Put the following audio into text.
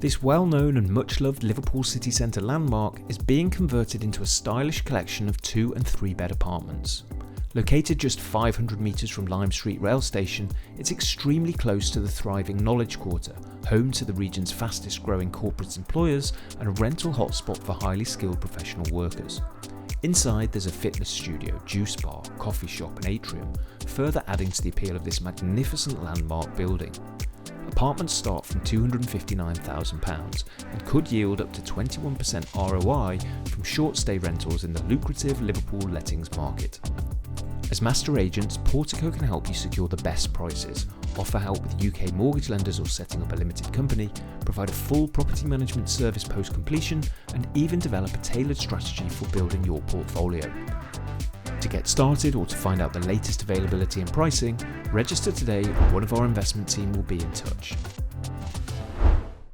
This well-known and much-loved Liverpool city centre landmark is being converted into a stylish collection of 2 and 3 bed apartments. Located just 500 metres from Lime Street rail station, it's extremely close to the thriving Knowledge Quarter, home to the region's fastest growing corporate employers and a rental hotspot for highly skilled professional workers. Inside there's a fitness studio, juice bar, coffee shop and atrium, further adding to the appeal of this magnificent landmark building. Apartments start from £259,000 and could yield up to 21% ROI from short stay rentals in the lucrative Liverpool lettings market. As master agents, Portico can help you secure the best prices, offer help with UK mortgage lenders or setting up a limited company, provide a full property management service post-completion, and even develop a tailored strategy for building your portfolio. To get started or to find out the latest availability and pricing, register today and one of our investment team will be in touch.